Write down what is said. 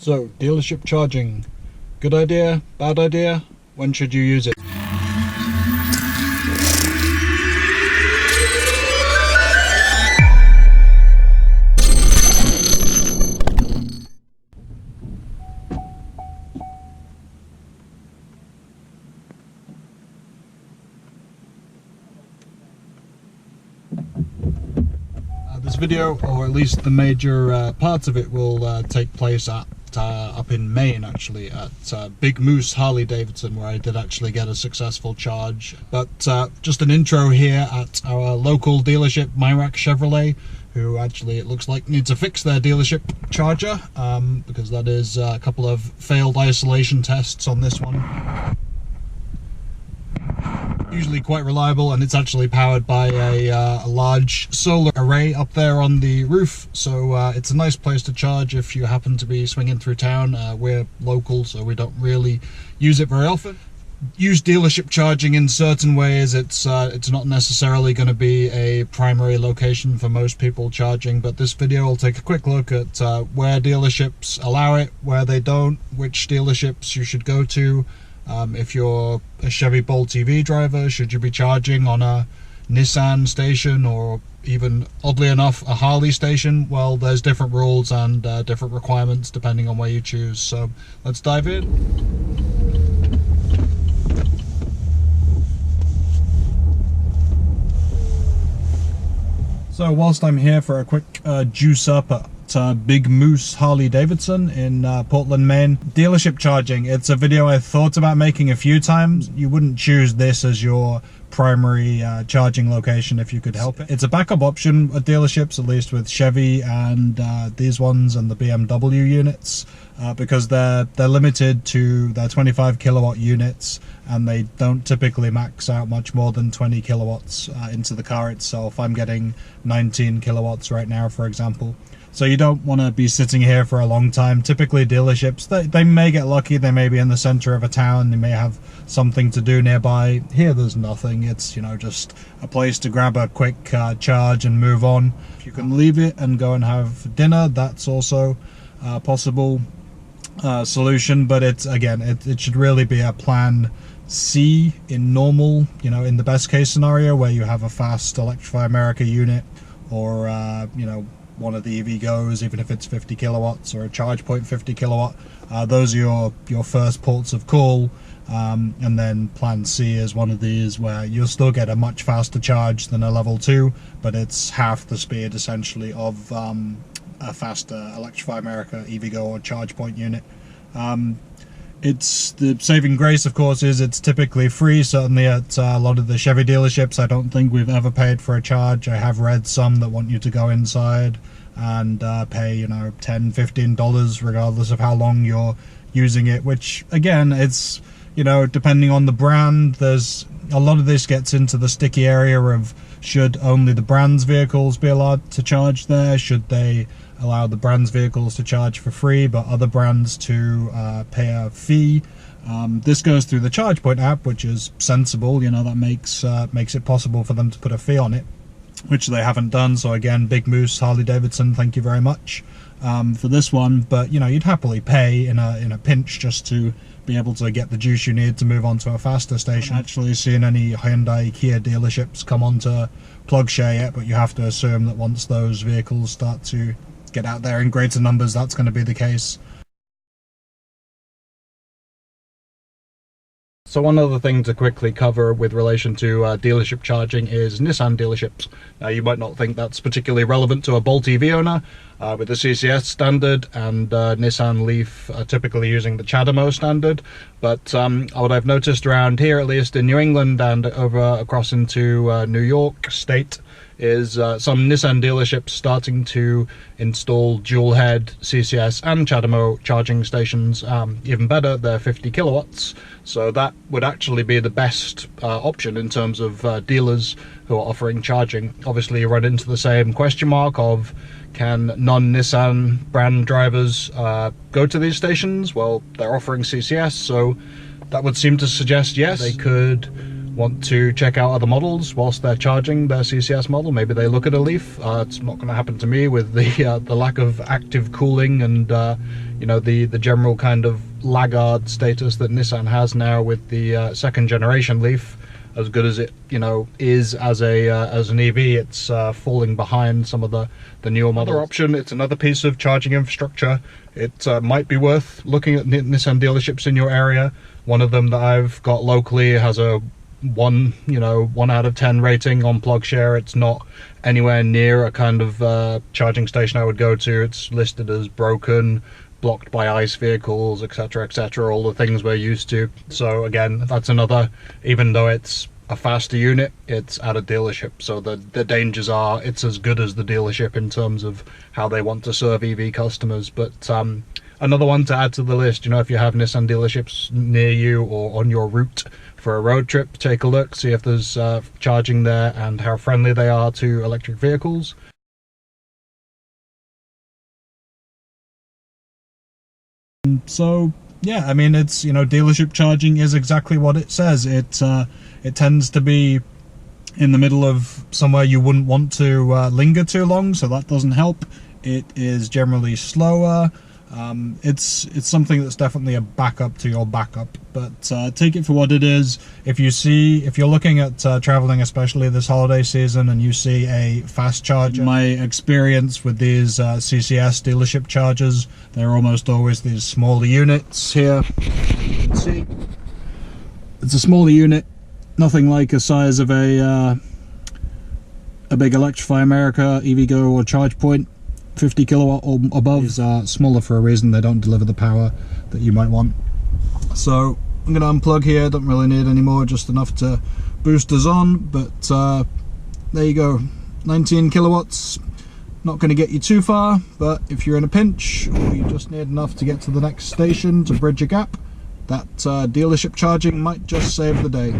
So, dealership charging. Good idea? Bad idea? When should you use it? This video, or at least the major parts of it, will take place at up in Maine, actually, at Big Moose Harley Davidson, where I did actually get a successful charge. But just an intro here at our local dealership, Myrack Chevrolet, who actually, it looks like, need to fix their dealership charger, because that is a couple of failed isolation tests on this one. Usually quite reliable, and it's actually powered by a large solar array up there on the roof, so it's a nice place to charge if you happen to be swinging through town. We're local, so we don't really use it very often. Use dealership charging in certain ways. It's not necessarily going to be a primary location for most people charging, but this video will take a quick look at where dealerships allow it, where they don't, which dealerships you should go to. If you're a Chevy Bolt EV driver, should you be charging on a Nissan station, or even, oddly enough, a Harley station? Well, there's different rules and different requirements depending on where you choose. So let's dive in. So whilst I'm here for a quick juice up at Big Moose Harley Davidson in Portland, Maine. Dealership charging, it's a video I thought about making a few times. You wouldn't choose this as your primary charging location if you could help it. It's a backup option at dealerships, at least with Chevy and these ones and the BMW units, because they're limited to their 25 kilowatt units, and they don't typically max out much more than 20 kilowatts into the car itself. I'm getting 19 kilowatts right now, for example. So you don't want to be sitting here for a long time. Typically dealerships, they may get lucky, they may be in the center of a town, they may have something to do nearby. Here there's nothing. It's, you know, just a place to grab a quick charge and move on. If you can leave it and go and have dinner, that's also a possible solution, but it's, again, it should really be a plan C in normal, you know, in the best case scenario, where you have a fast Electrify America unit, or you know, one of the EV Go's, even if it's 50 kilowatts, or a charge point 50 kilowatt. Those are your first ports of call, and then plan C is one of these where you'll still get a much faster charge than a level 2, but it's half the speed essentially of a faster Electrify America EV Go or charge point unit. It's the saving grace, of course, is it's typically free. Certainly at a lot of the Chevy dealerships, I don't think we've ever paid for a charge. I have read some that want you to go inside and pay, you know, $10–15 regardless of how long you're using it, which, again, it's, you know, depending on the brand. There's a lot of this gets into the sticky area of, should only the brand's vehicles be allowed to charge there? Should they allow the brand's vehicles to charge for free, but other brands to pay a fee? This goes through the ChargePoint app, which is sensible. You know, that makes it possible for them to put a fee on it, which they haven't done. So again, Big Moose Harley Davidson, thank you very much for this one. But, you know, you'd happily pay in a pinch just to be able to get the juice you need to move on to a faster station. I haven't actually seen any Hyundai, Kia dealerships come on to PlugShare yet, but you have to assume that once those vehicles start to get out there in greater numbers, that's going to be the case. So one other thing to quickly cover with relation to dealership charging is Nissan dealerships. Now, you might not think that's particularly relevant to a Bolt EV owner with the CCS standard, and Nissan Leaf are typically using the CHAdeMO standard, but what I've noticed around here, at least in New England and over across into New York State, is some Nissan dealerships starting to install dual head CCS and CHAdeMO charging stations. Even better, they're 50 kilowatts, so that would actually be the best option in terms of dealers who are offering charging. Obviously, you run into the same question mark of, can non-Nissan brand drivers go to these stations? Well, they're offering CCS, so that would seem to suggest yes, they could want to check out other models whilst they're charging their CCS model. Maybe they look at a Leaf. It's not going to happen to me with the lack of active cooling and you know, the general kind of laggard status that Nissan has now with the second generation Leaf. As good as it, you know, is as an EV, it's falling behind some of the newer models. Another option, it's another piece of charging infrastructure. It might be worth looking at Nissan dealerships in your area. One of them that I've got locally has a 1 out of 10 rating on PlugShare. It's not anywhere near a kind of charging station I would go to. It's listed as broken, blocked by ICE vehicles, etc, etc, all the things we're used to. So again, that's another, even though it's a faster unit, it's at a dealership, so the dangers are it's as good as the dealership in terms of how they want to serve EV customers. But another one to add to the list, you know, if you have Nissan dealerships near you or on your route for a road trip, take a look, see if there's charging there and how friendly they are to electric vehicles. So yeah, I mean, it's, you know, dealership charging is exactly what it says. It tends to be in the middle of somewhere you wouldn't want to linger too long, so that doesn't help. It is generally slower. It's something that's definitely a backup to your backup, but take it for what it is. If you're looking at traveling, especially this holiday season, and you see a fast charger, my experience with these CCS dealership chargers, they're almost always these smaller units here. You can see it's a smaller unit, nothing like the size of a big Electrify America, EVgo, or ChargePoint. 50 kilowatt or above. These are smaller for a reason. They don't deliver the power that you might want. So I'm going to unplug here. Don't really need any more, just enough to boost us on. But there you go, 19 kilowatts. Not going to get you too far, but if you're in a pinch or you just need enough to get to the next station to bridge a gap, that dealership charging might just save the day.